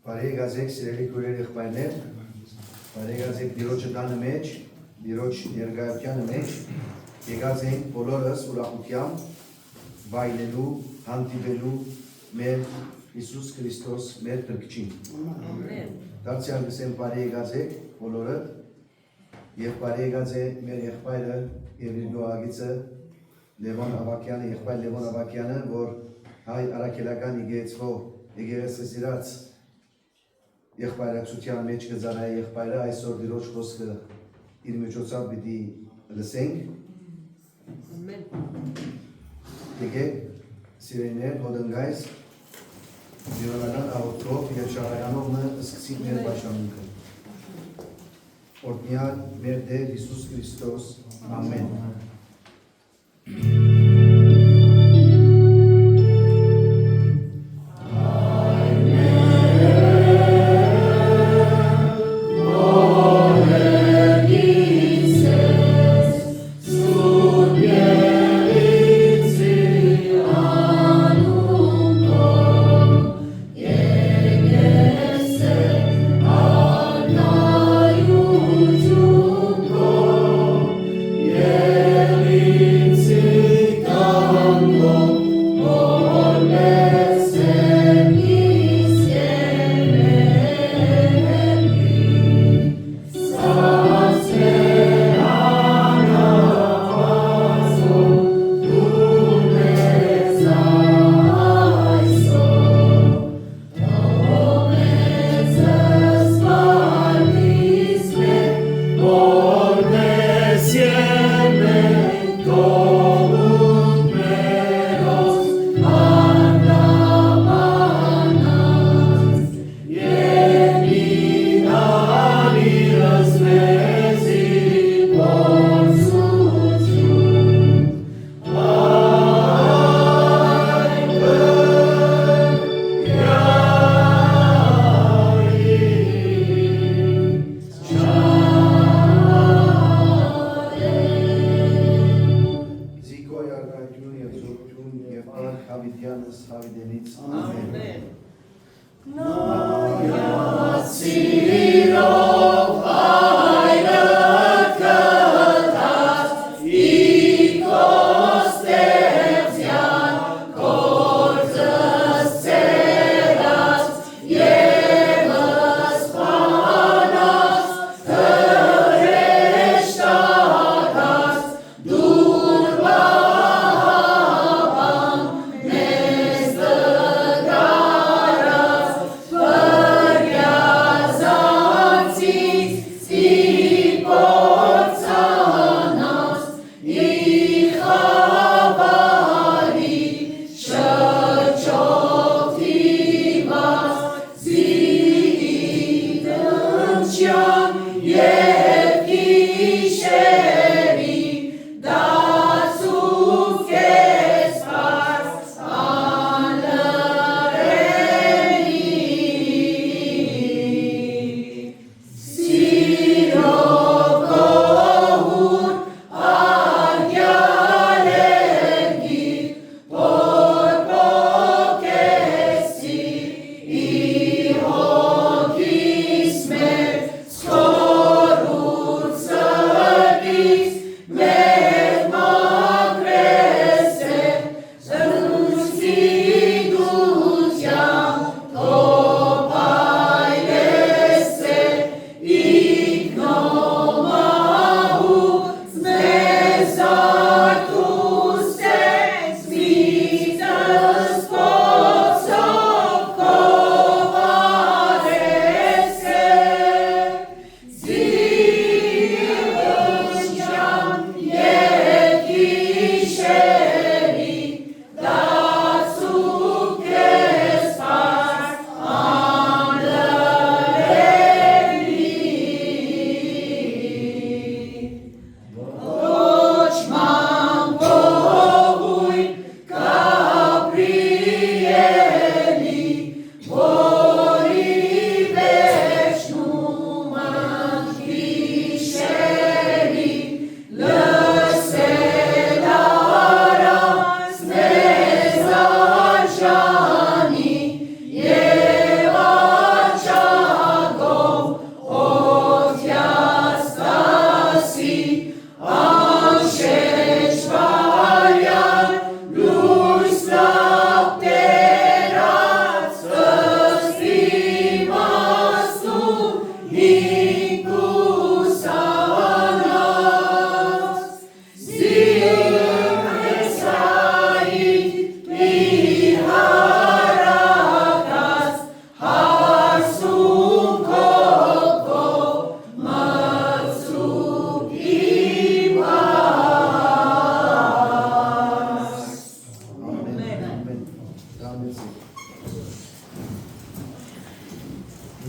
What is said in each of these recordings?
Բարեկազեք սիրելի քույրեր եղբայրներ, բարեկազեք Տիրոջը տանը մեջ, Տիրոջ ներկայությանը մեջ, եկած ենք բոլորս ուրախությամբ վայելելու, հանդիպելու մեր Հիսուս Քրիստոս մեր Փրկչին։ Դարձյալ գսեմ բարեկազեք բոլորը եւ բարեկազե մեր եղբայրը եւ իր դուագիցը Լևոն Ավակյանը, եղբայր Լևոն Ավակյանը, որ հայ արաքելական եկեղեցվո եկեղեցասիրած եղբայրացության մեջ կզարայի եղբայրը այսօր Տիրոջ խոսքը իր միջոցով պիտի լսենք։ Եկեք սիրելիներ, հոդնգայս Տիրոնական աղոթքով եւ շարականով սկսենք մեր պաշտամունքը։ Օրհնյալ մեր Տեր Հիսուս Քրիստոս, ամեն։ Za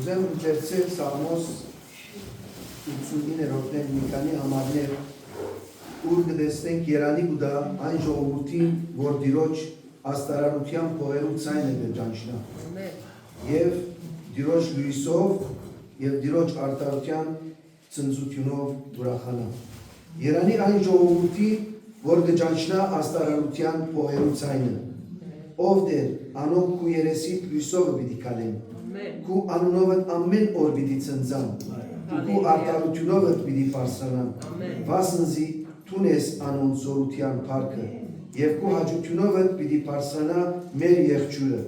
Ուզեմ ընթերցել Սաղմոս 89-րդն մի քանի համարներ, ուր կտեսնենք երանի կուտա այն ժողովրդին, որ Տիրոջ աստարարության փողերու ցայնը կճանչնա։ Եվ Տիրոջ լույսով եւ Տիրոջ արտարության ծնծությունով ուրախանա։ Երանի այն ժողովրդի, որ կճանչնա աստարարության փողերու ցայնը, ով դեր անոնք քու երեսիդ լույսովը պիտի կալեն, քու անունովդ ամեն օր պիտի ծնծան, քու արտարությունովդ պիտի բարձրանան, վասնզի տուն ես անոնց զորության փառքը, եւ քու հաջությունովդ պիտի բարձրանա մեր եղջյուրը,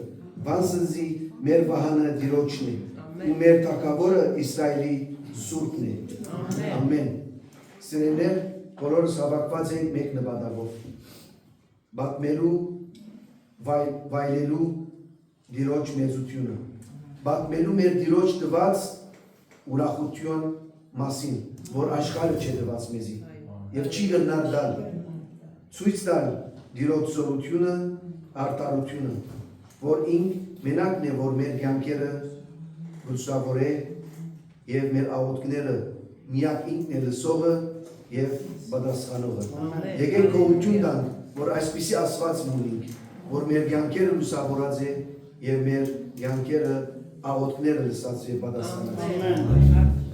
վասնզի մեր վահանը Տիրոջն է, ու մեր թագավորը Իսրայելի Սուրբն է։ Ամեն։ Սիրելիներ, բոլորս հավաքված ենք մեկ նպատակով։ Պատմելու վայելելու Տիրոջ մեծությունը, պատմելու մեր Տիրոջ տված ուրախություն մասին, որ աշխարհը չէ տված մեզի, եւ չի գնար դալ, ցույց տալ Տիրոջ զորությունը, արտարությունը, որ ինք մենակն է, որ մեր կյանքերը լուսավորե եւ մեր աղոթքները միակ ինքն է լսողը եւ պատասխանողը։ Եկեք գոհություն տանք, որ այսպիսի Աստված ունենք, որ մեր կյանքերը լուսավորած է եւ մեր կյանքերը աղոթքները լսած եւ պատասխանած։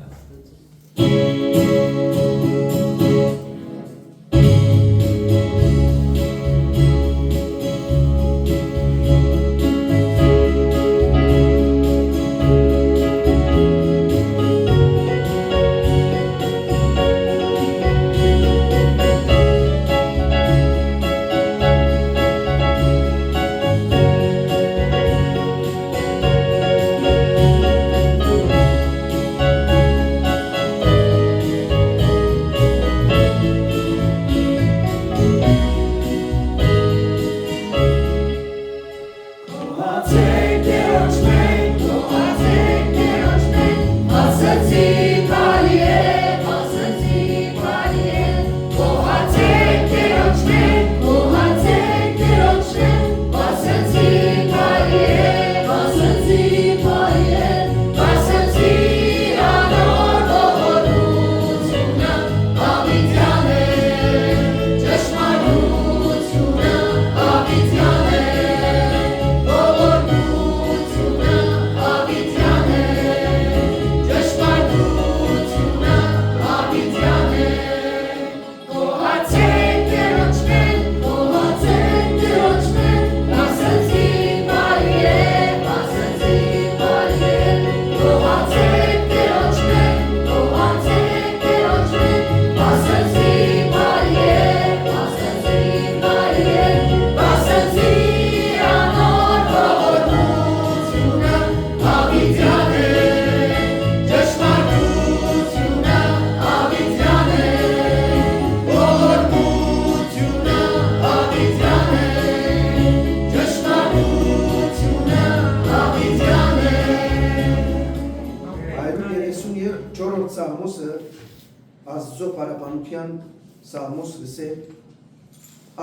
Սաղմոս լսե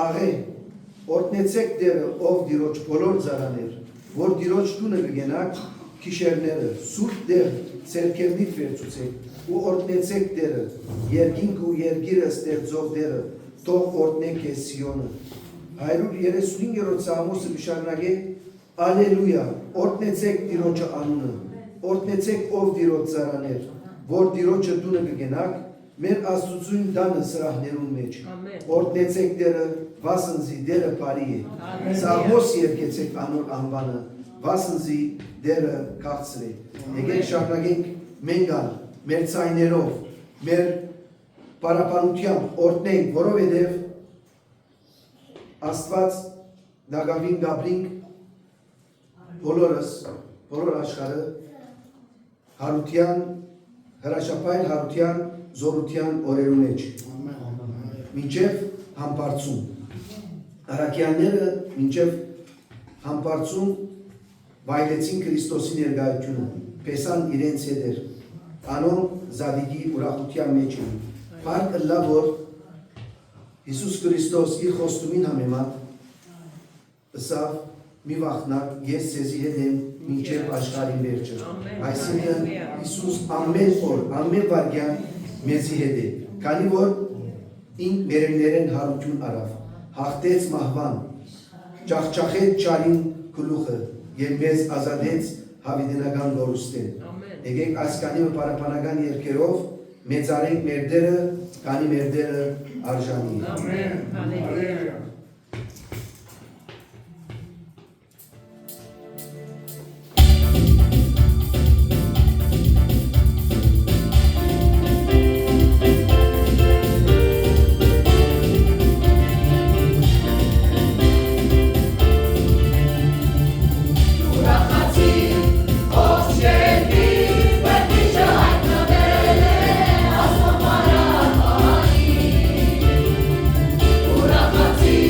աղե, օրտնեցեք դերը ով Տիրոջ բոլոր ծառաներ, որ Տիրոջ տունը կգենաք քիշերները, սուրբ դեր ցերկերնիդ վերցուցեք ու օրտնեցեք դերը, երկինք ու երկիրը ստեղծող դերը, թող օրտնեք է Սիոնը։ 135-րդ Սաղմոսը շարունակե Ալելույա, օրտնեցեք Տիրոջը անունը, օրտնեցեք ով Տիրոջ ծառաներ, որ Տիրոջը տունը կգենաք մեր աստուծուն դանը սրահներուն մեջ, օրտնեցեք դերը, վասնզի դերը բարի է, Սաղմոս երկեցեք անոր անվանը, վասնզի դերը քաղցր է։ Եկեք շարունակենք մենք ալ, մեր ցայներով, մեր պարապանությամբ օրտնենք, որովհետև Աստված դագավին գաբրինք բոլորս, բոլոր աշխարհը հարության, հրաշապայր հարության զորության օրերու մեջ, մինչև համբարձում, առաքյանները մինչև համբարձում վայելեցին Քրիստոսի ներկայությունը, պեսան իրենց հետեր, անոն զադիգի ուրախության մեջ են, փառք ըլլա, որ Հիսուս Քրիստոս իր խոստումին համեմատ ըսավ մի վախնակ, ես սեզի հետ եմ մինչև աշխարհի վերջը։ Այսինքն Հիսուս ամեն օր, ամեն վայրկյան մեզի հետ է, քանի որ ինք մերերներեն հարություն արավ, հաղթեց մահվան, ճախճախեց ճարին գլուխը եւ մեզ ազատեց հավիտենական գորուստեն։ Եկեք այս կանի պարապանական երկերով մեծարենք մեր դերը, քանի մեր դերը արժանի։ Ամեն, հալելույա։ Ուրախացի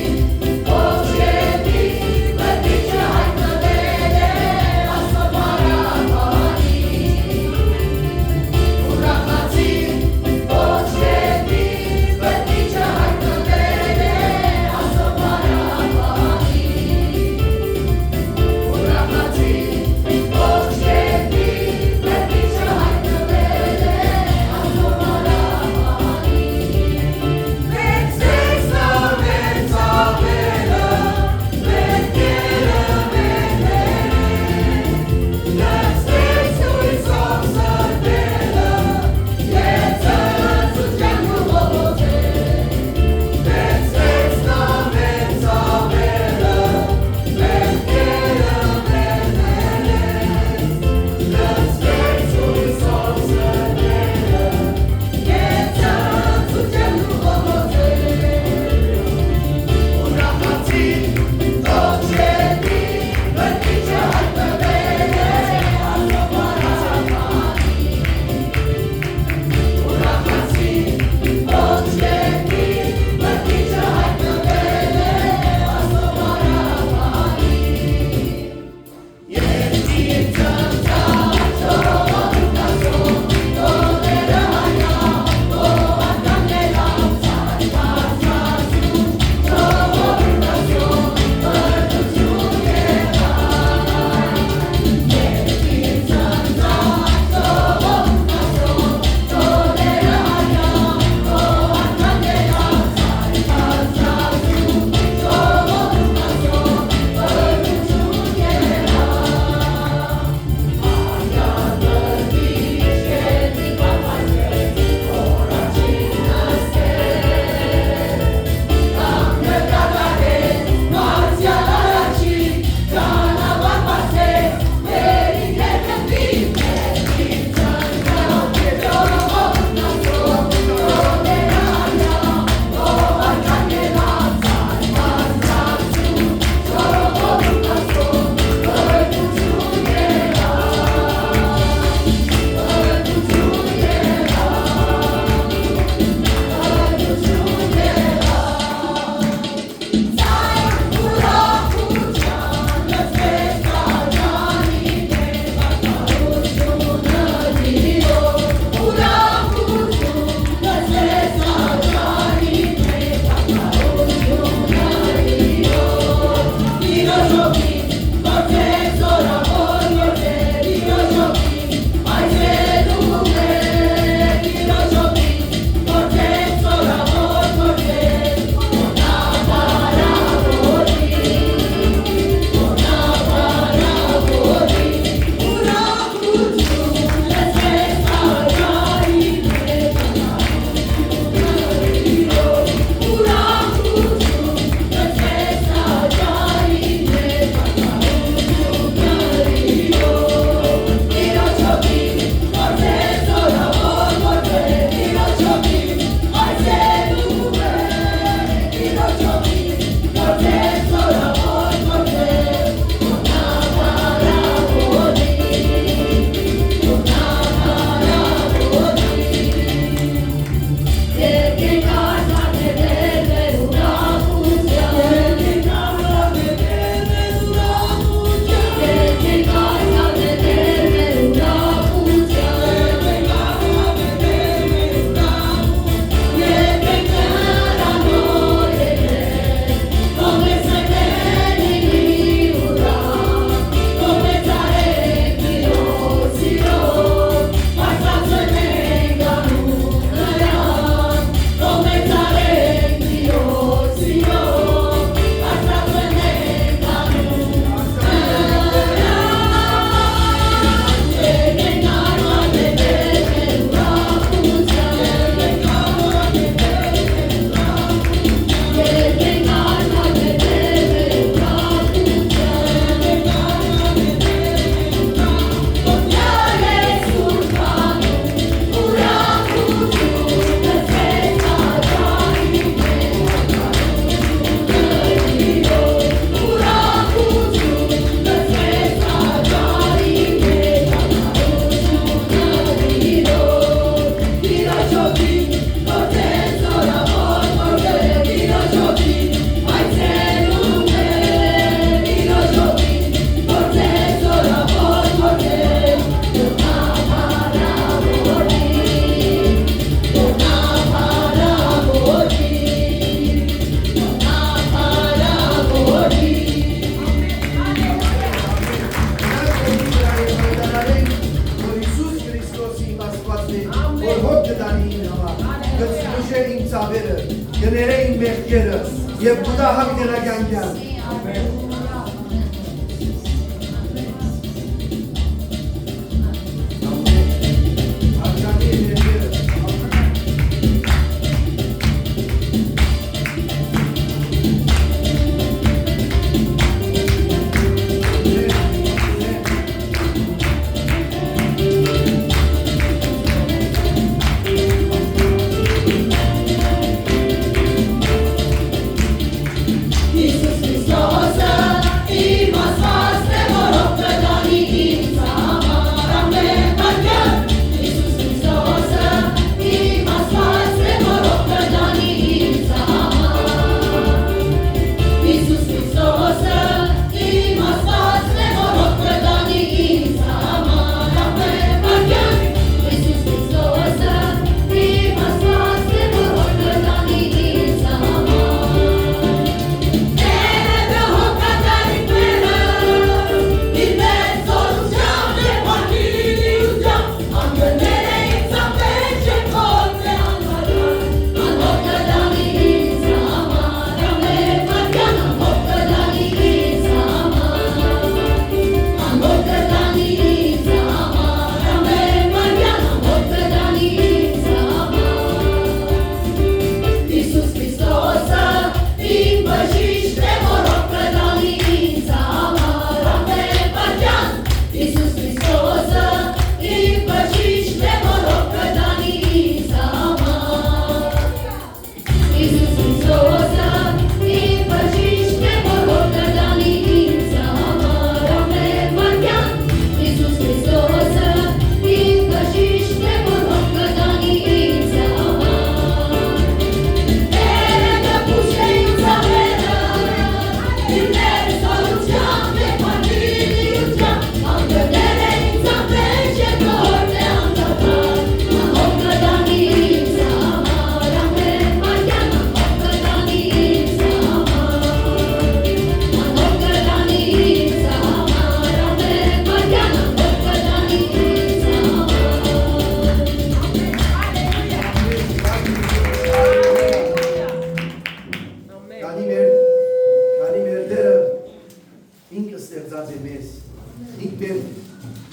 ծավերը, գներեին մեղքերը, և կուտա հագնելագանքյան։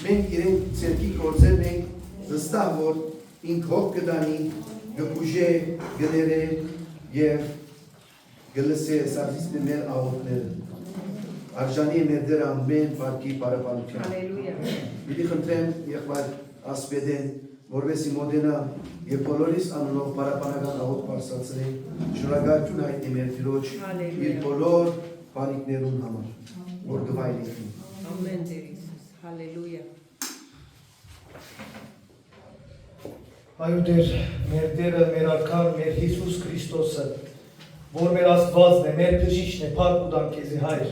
Մենք իրենք ցերքի գործերն ենք վստահ որ ինք հոգ կդանի գուժե գները եւ գլսե սարսից մեր աղոթները արժանի մեր դեր ամեն բարգի բարապանության հալելույա Իդի խնդրեմ եղբայր ասպեդեն որովհետեւ մոդենա եւ բոլորիս անունով բարապանական աղոթ բարձրացրենք շնորհակալություն հայտնի մեր Տիրոջ իր բոլոր բարիքներուն համար որ գվայրի Ամեն Տեր Հիսուս հալելույա Այո Տեր, մեր Տերը, մեր Արքան, մեր Հիսուս Քրիստոսը, որ մեր Աստվածն է, մեր բժիշկն է, փառք ու դան քեզի Հայր։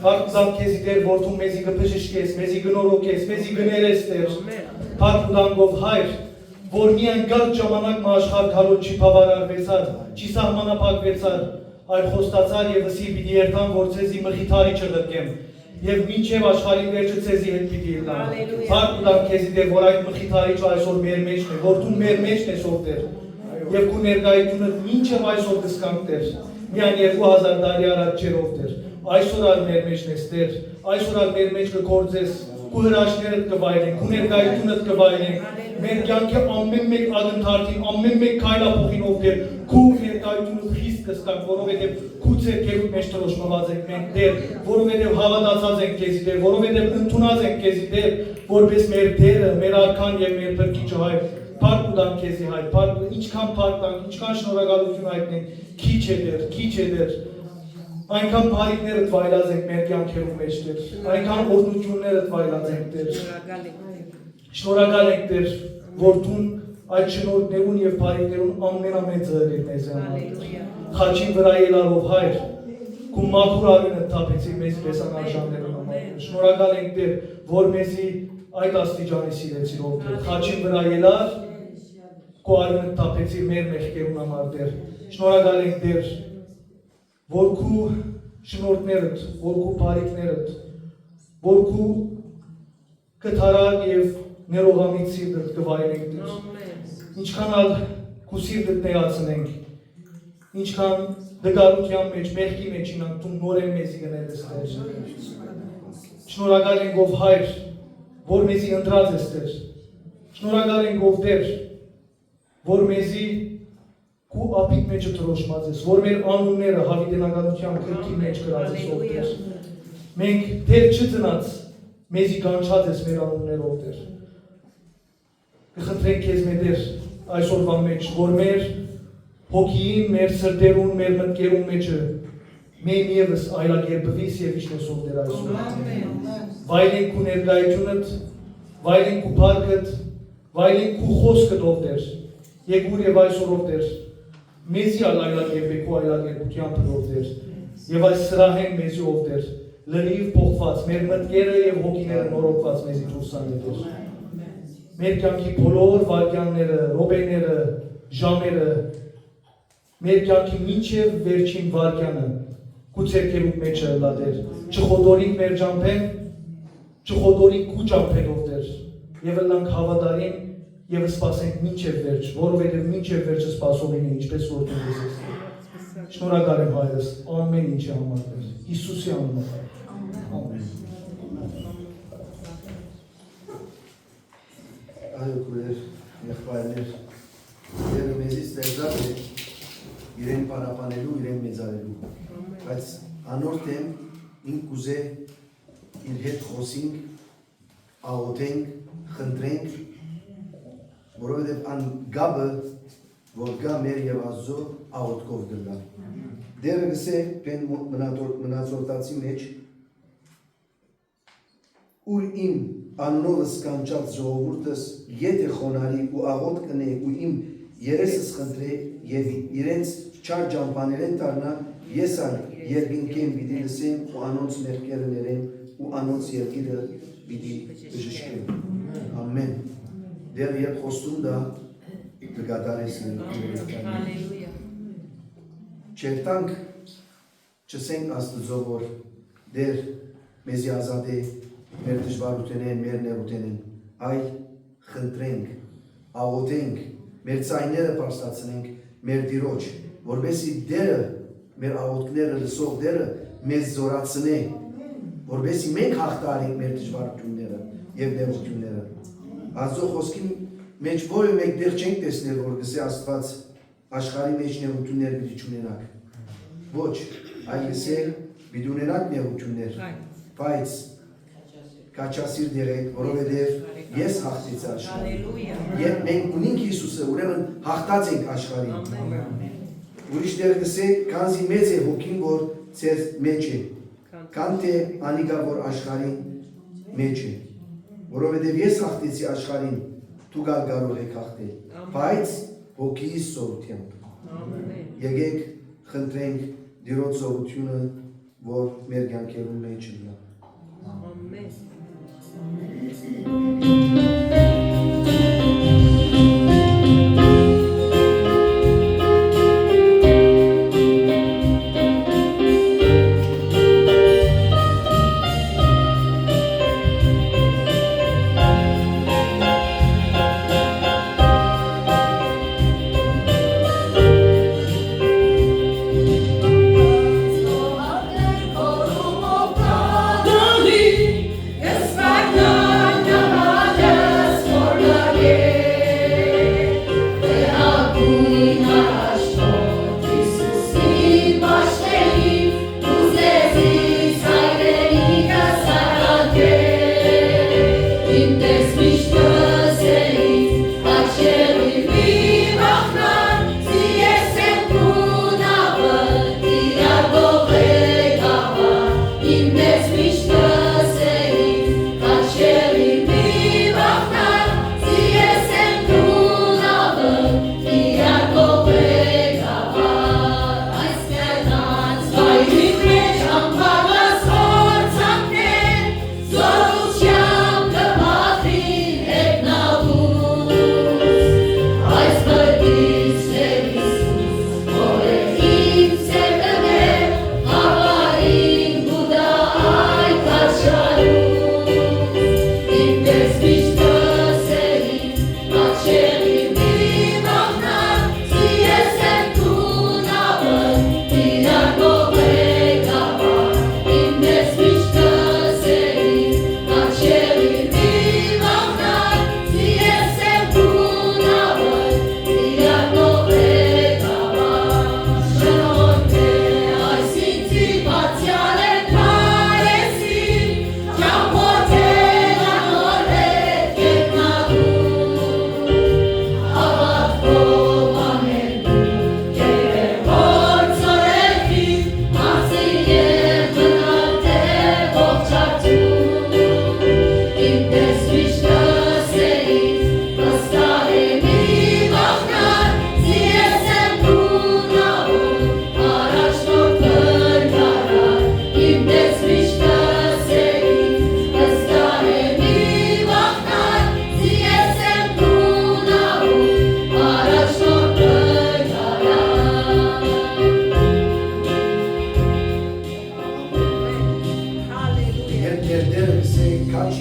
Փառք ու դան քեզի Տեր, որ դու մեզի կբժշկես, մեզի կնորոգես, մեզի կներես Տեր։ Փառք ու դան Գով Հայր, որ միայն գալ ժամանակ աշխարհ գալու չի բավարարվեցար, չի սահմանափակվեցար, այլ խոստացար եւ ըսի պիտի երթան, որ ցեզի մխիթարի չլրկեմ։ Եվ մինչև աշխարհի վերջը ցեզի հետ պիտի ելնամ։ Փառք ու դան քեզի Տեր, որ այդ մխիթարիչը այսօր մեր մեջն է, որ դու մեր մեջն ես ով Տեր։ Եվ քո ներկայությունը մինչև այսօր կսկանք Տեր։ Միայն 2000 տարի առաջ չէր ով Տեր։ Այսօր ալ մեր մեջն ես Տեր։ Այսօր ալ մեր մեջ կգործես, քո հրաշքներդ կվայրենք, քո ներկայությունդ կվայրենք։ Մեր կյանքի ամեն մեկ ադընթարթին, ամեն մեկ քայլափոխին ով Տեր, քո ներկայությունը խիստ կսկանք, որովհետև քո ցերկերու մեջ տրոշմված ենք մենք Տեր, որովհետև հավատացած ենք քեզի Տեր, որովհետև ընդունած ենք քեզի Տեր, որպես մեր Տերը, մեր Արքան եւ մեր Փրկիչը Հայր։ Փառք ու դան քեզի Հայր, փառք ինչքան փառք տանք, ինչքան շնորհակալություն հայտնենք, քիչ է Տեր։ Այնքան բարիքներդ վայելած ենք մեր կյանքերում մեջ Տեր, այնքան օրհնություններդ վայելած ենք Տեր։ Շնորհակալ ենք Տեր, որ դու այդ շնորհներուն եւ բարիքներուն ամենամեծը եք մեզ համար։ Խաչի վրա ելարով Հայր, քո մաքուր արյունը թափեցի մեզ բեսանարժաններուն համար։ Շնորհակալ ենք Տեր, որ մեզի այդ աստիճանի սիրեցիր ով Տեր։ Խաչի վրա ելար, քո արյունը թափեցի մեր մեղքերուն համար Տեր։ Շնորհակալ ենք Տեր, որ քո շնորհներդ, որ քո բարիքներդ, որ քո կթարակ եւ ներողամիտ սիրտդ կվայելենք Տեր։ Ինչքան ալ քո սիրտդ ներացնենք ինչքան դգարության մեջ, մեղքի մեջ ինանք դու նորեն մեզի գնել ես Տեր։ Շնորհակալ ենք ով Հայր, որ մեզի ընտրած ես Տեր։ Շնորհակալ ենք ով Տեր, որ մեզի քու ապիտ մեջը դրոշմած ես, որ մեր անունները հավիտենականության քրքի մեջ գրած ես ով Տեր։ Մենք Տեր չծնած մեզի կանչած ես մեր անուններով Տեր։ Կխնդրենք քեզ Տեր այսօրվա մեջ, որ մեր հոգին, մեր սրտերուն, մեր մտքերուն մեջը մենք եւս այլակերպվիս եւ իշնեսով Տեր այսօր։ Վայելենք ու ներկայությունդ, վայելենք ու փառքդ, վայելենք ու խոսքդ ով Տեր։ Եկուր եւ այսօր ով Տեր, մեզի այլակերպեք ու այլակերպությամբ ով Տեր։ Եվ այս սրահեն մեզի ով Տեր, լրիվ փոխված, մեր մտքերը եւ հոգիները նորոգված մեզի դուրս անե Տեր։ Մեր կյանքի բոլոր վայրկյանները, րոպեները, ժամերը, մեր կյանքի մինչև վերջին վայրկյանը քու ցերկերուկ մեջը լա Տեր։ Չխոդորինք մեր ճամփեն, չխոդորինք քու ճամփենով Տեր։ Եվ լանք հավատարիմ եւ սպասենք մինչև վերջ, որովհետեւ մինչև վերջը սպասող են ինչպես որ դու ես։ Շնորհակալ եմ Հայրս ամեն ինչի համար Տեր։ Հիսուսի անունով։ Ամեն։ Այո, քույր, եղբայրներ, Տերը մեզի ստեղծած է իրեն պարապանելու, իրեն մեծարելու, բայց անորդ եմ ինք կուզե իր հետ խոսինք, աղոթենք, խնդրենք, որովհետև ան գաբը, որ գա մեր և Աստծո աղոթքով գլա։ Դերը գսե պեն մնացորդացի մեջ, ուր իմ անունովս կանչած ժողովուրդս եթե խոնարի ու աղոթ կնե ու իմ երեսս խնդրե և իրենց չար ջամփաներեն դառնա, ես ալ երկինքեն պիտի լսեմ ու անոնց մեղքերը ներեմ ու անոնց երկիրը պիտի բժշկեմ։ Ամեն։ Դեր երբ խոստում դա կգադարես Հալելույա։ Չերտանք չսենք Աստծո, որ դեր մեզի ազատ է մեր դժվարութենեն, մեր նեղութենեն, այլ խնդրենք, աղոթենք, մեր ցայները բարձրացնենք մեր Տիրոջ, որովհետեւ դերը մեր աղոթքները լսող դերը մեզ զորացնե, որովհետեւ մենք հաղթարենք մեր դժվարությունները եւ նեղությունները։ Աստծո խոսքի մեջ որը մենք դեռ չենք տեսնել, որ գսե Աստված աշխարհի մեջ նեղություններ պիտի չունենաք։ Ոչ, այլ գսե պիտի ունենաք նեղություններ, բայց կաչասիր դերեք, որովհետև ես հաղթեցի աշխարհին։ Երբ մենք ունենք Հիսուսը, ուրեմն հաղթած ենք աշխարհին։ Ուրիշ դեր գսե, քանզի մեծ է հոգին, որ ձեր մեջ է, քան թե անիկա, որ աշխարհին մեջ է։ Որովհետև ես հաղթեցի աշխարհին, դու կարող եք հաղթել, բայց հոգիի սովորությամբ։ Եկեք խնդրենք Տիրոջ սովորությունը, որ մեր կյանքերում մեջ լինի։ Ամեն։ Ով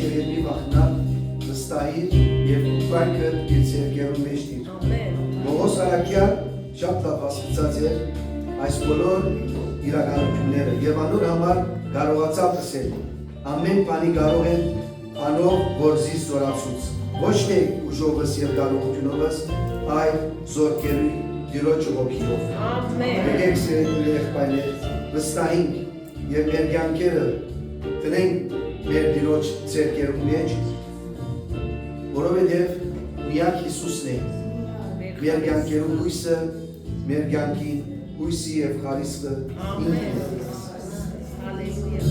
երևի վախնալ, վստահիր և ուտվանքը իր ձերքերում մեջ դիր։ Amen. Բողոս Արաքյան շատ լավ հասկացած էր այս բոլոր իրականությունները և անոր համար կարողացավ ասել ամեն բանի կարող են անով, որ զիս զորացուց, ոչ թե ուժովս և կարողությունովս, այլ զորքերի Տիրոջ ոգիով։ Amen. Եկեք սիրելի եղբայրներ, վստահենք և մեր կյանքերը տնենք մեր Տիրոջ ձեռքերում մեջ, որովհետև միակ Հիսուսն է մեր կյանքերում հույսը, մեր կյանքին հույսի և խարիսկը ինքն է։ Hallelujah.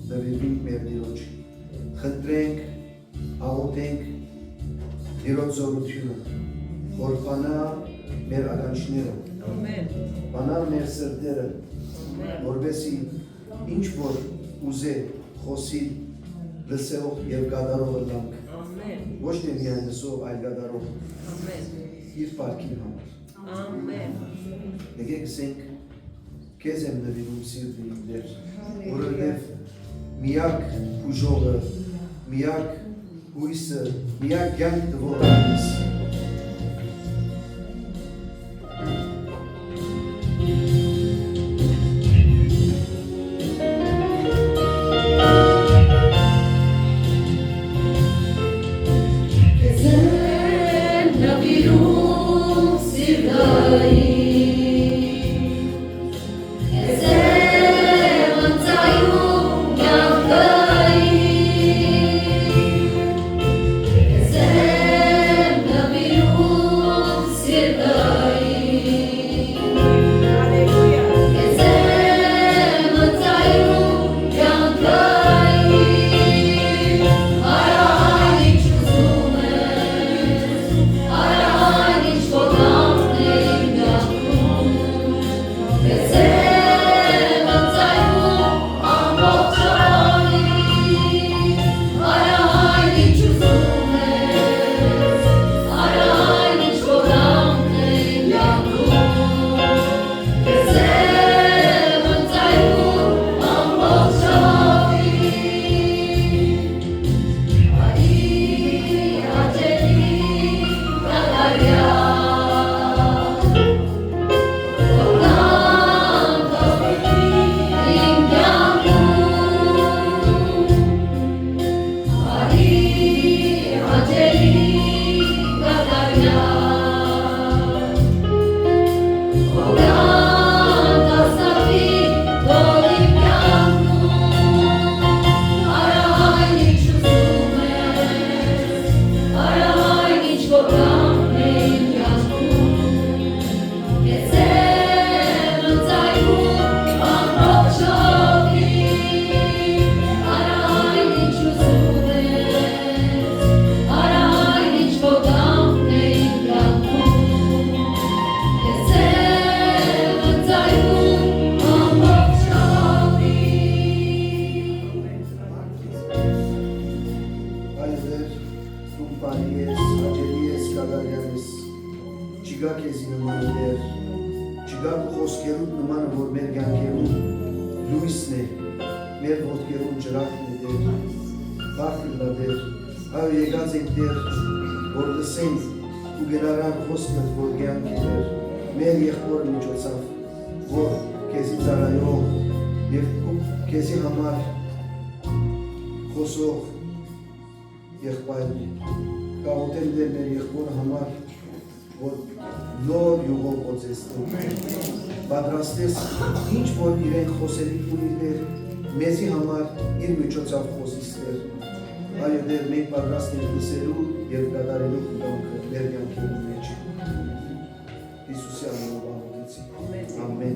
նվիրվենք մեր Տիրոջ, խնդրենք, աղոթենք Տիրոջ զորությունը, որ բանա մեր ականջները, բանա մեր սրտերը, որպեսզի ինչ որ ուզե խոսի լսող և գադարող լանք, ոչ թե միայն լսող, այլ գադարող, իր պարքին համար։ Եկեք ասենք, քեզ եմ նվիրում սիրտի իմ Տեր, որովհետև միակ ուժողը, միակ հույսը, միակ կյանք տվողը ես։ Navírus բարի ես, հաճելի ես, կատարյալ ես, չկա քեզի նման դեր, չկա քո խոսքերուդ նմանը, որ մեր կյանքերում լույսն է, մեր ոտքերում ջրակն է դեր, բախտն է դեր, այո եկած ենք դեր, որ լսենք ու գնարան խոսքդ, որ կյանք է դեր, մեր եղբոր միջոցով, որ քեզի ծառայող եւ քեզի համար խոսող եղբայրն է, կաղոթել դեր մեր եղբորը համար, որ նոր յուղով օծեսնի, պատրաստես ինչ որ իրենք խոսելիք ունի դեր, մեզի համար իր միջոցով խոսիս դեր, այո դեր մենք պատրաստ ենք լսելու եւ կատարելու կյանքը մեր կյանքերի մեջ։ Հիսուսի անունով աղոթեցի։ Ամեն։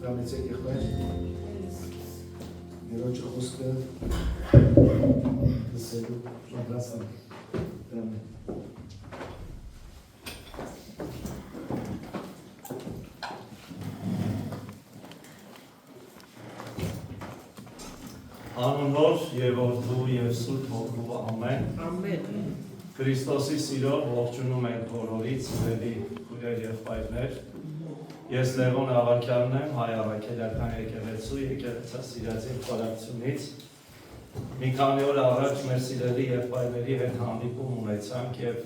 Կամեցեք եղբայր։ Երոջը խոսքը լսելու պատրաստ ենք։ Ամեն։ Անունով եւ Որդու եւ Սուրբ Հոգու ամեն։ Ամեն։ Քրիստոսի սիրով ողջունում ենք բոլորից սիրելի քույրեր եւ եղբայրներ։ Ես Լևոն Ավակյանն եմ, Հայ Առաքելական եկեղեցու եկեղեցասիրածի խորհրդությունից։ Մի քանի օր առաջ մեր սիրելի եղբայրների հետ հանդիպում ունեցանք եւ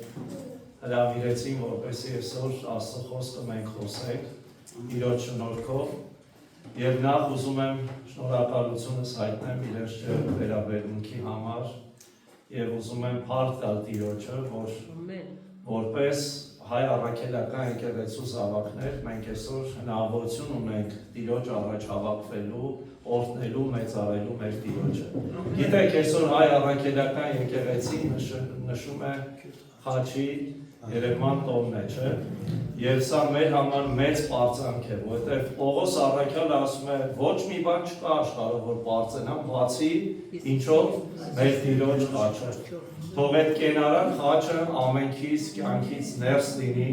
հրավիրեցին, որպեսզի այսօր Աստծո խոսքը մենք խոսենք Իրոջ շնորհքով։ Եվ նախ ուզում եմ շնորհակալությունս հայտնեմ իրենց վերաբերմունքի համար եւ ուզում եմ փառք տալ Տիրոջը, որ որպես Հայ Առաքելական եկեղեցու զավակներ մենք այսօր հնարավորություն ունենք Տիրոջ առաջ հավաքվելու, օրհնելու, մեծարելու մեր Տիրոջը։ Գիտեք, այսօր Հայ Առաքելական եկեղեցին նշում է Խաչի Երևան տոնն է, չէ՞։ Եվ սա մեր համար մեծ պարծանք է, որովհետև Պողոս առաքյալը ասում է, ոչ մի բան չկա աշխարհում, որ պարծենան, բացի ինչով մեր Տիրոջ խաչը։ Թող այդ կենարան խաչը ամենքից կյանքից ներս լինի,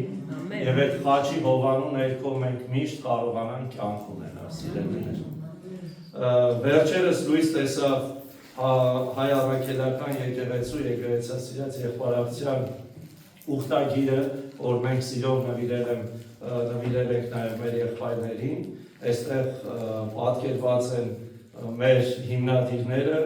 եւ այդ խաչի հովանու ներքո մենք միշտ կարողանանք կյանք ունենալ, սիրելիներ։ Վերջերս լույս տեսավ Հայ Առաքելական եկեղեցու եկեղեցասիրած եղբայրության ուխտագիրը, որ մենք սիրով նվիրել ենք նաև մեր եղբայրներին, այստեղ պատկերված են մեր հիմնադիրները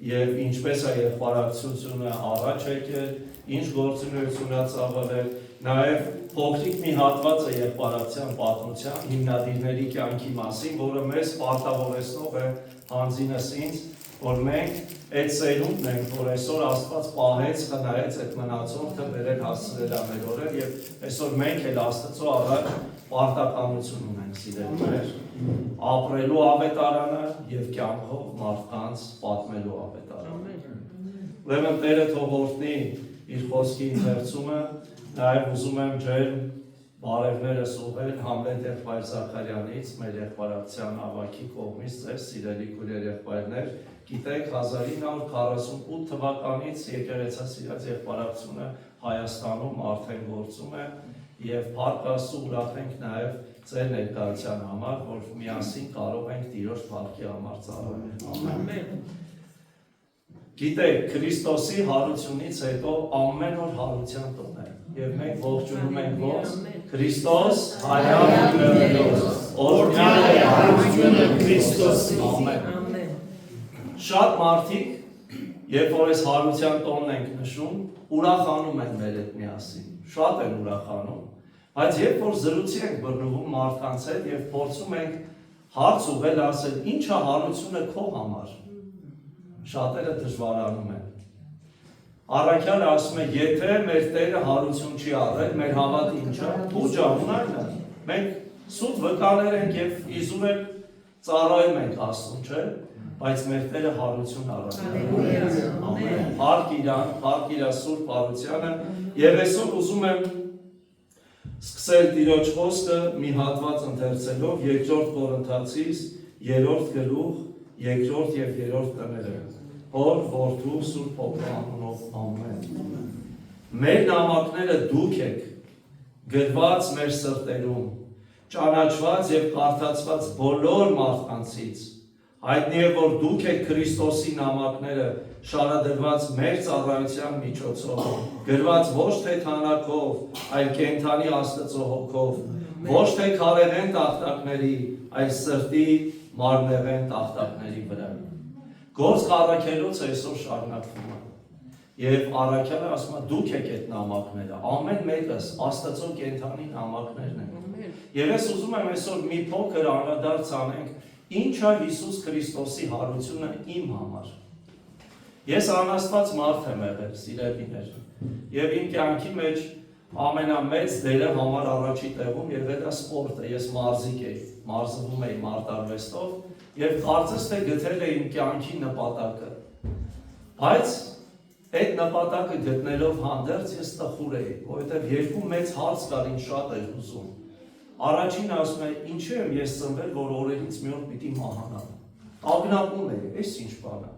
եւ ինչպես է եղբայրացությունը առաջ եկել, ինչ գործունեություն է ծավալել, նաև փոքրիկ մի հատված է եղբայրացիան պատմության հիմնադիրների կյանքի մասին, որը մեզ պարտավորեցնող է հանձինս ինձ, որ մենք այդ սերունդն ենք, որ այսօր Աստված պահեց, խնայեց այդ մնացորդը բերել հասցրել մեր օրեր եւ այսօր մենք էլ Աստծո առաջ պարտականություն ունենք սիրելիներ, ապրելու ավետարանը եւ կյանքով մարդկանց պատմելու ավետարանը։ Ուրեմն Տերը թող օրհնի իր խոսքի ընթերցումը, նաեւ ուզում եմ ջերմ բարևներս ուղղել Համլետ եղբայր Զաքարյանից, մեր եղբայրության ավագի կողմից, ձեզ սիրելի քույրեր եղբայրներ, գիտեք 1948 թվականից եկեղեցասիրած եղբայրությունը Հայաստանում արդեն գործում է եւ փառք Աստծո ուրախ ենք նաեւ ձեր ներկայության համար, որ միասին կարող ենք Տիրոջ փառքի համար ծառայել։ Ամեն։ Գիտեք, Քրիստոսի հարությունից հետո ամեն օր հարության տոն է եւ մենք ողջունում ենք ոնց Քրիստոս հայրապետոս օրհնյալ է հարությունը Քրիստոսի։ Ամեն։ Շատ մարդիկ, երբ որ այս հարության տոնն ենք նշում, ուրախանում են մեր հետ միասին, շատ են ուրախանում, բայց երբ որ զրույցի ենք բռնվում մարդկանց հետ եւ փորձում ենք հարց ուղղել ասել, ինչ է հարությունը քո համար, շատերը դժվարանում են։ Առաքյալը ասում է, եթե մեր Տերը հարություն չի առել, մեր հավատը ինչ է, ուժանունն է, մենք սուտ վկաներ ենք եւ իզուր էլ ծառայում ենք Աստծուն, չէ՞։ Բայց մեր Տերը հարություն առավ։ Ամեն։ Փառք իրան, փառք իր Սուրբ Հարությանը, եւ այսօր ուզում եմ սկսել Տիրոջ խոսքը մի հատված ընթերցելով 2-րդ Կորինթացիս 3-րդ գլուխ 2-րդ եւ 3-րդ տները։ Հոր, Որդու, Սուրբ Հոգու անունով ամեն։ Մեր նամակները դուք եք, գրված մեր սրտերում, ճանաչված եւ կարդացված բոլոր մարդկանցից, Հայտնի է, որ դուք եք Քրիստոսի նամակները շարադրված մեր ծառայության միջոցով, գրված ոչ թե թանաքով, այլ կենդանի Աստծո հոգով, ոչ թե քարեղեն տախտակների, այլ սրտի մարմնեղեն տախտակների վրա։ Գործ առաքելուց այսօր շարունակվում է։ Եվ առաքյալը ասում է, դուք եք այդ նամակները, ամեն մեկս Աստծո կենդանի նամակներն են։ Եվ ես ուզում եմ այսօր մի փոքր անդրադարձ անենք, ինչ է Հիսուս Քրիստոսի հարությունը իմ համար։ Ես անաստված մարդ եմ եղել, սիրելիներ, եւ իմ կյանքի մեջ ամենամեծ դերը համար առաջի տեղում եղել է սպորտը։ Ես մարզիկ էի, մարզվում էի մարտարվեստով եւ կարծես թե գտել էի իմ կյանքի նպատակը։ Բայց այդ նպատակը գտնելով հանդերձ ես տխուր էի, որովհետեւ երկու մեծ հարց կար, ինձ շատ էր ուզում։ Առաջինը ասում է, ինչու եմ ես ծնվել, որ օրերից մի օր պիտի մահանամ։ Ագնապում էի, այս ինչ բան է։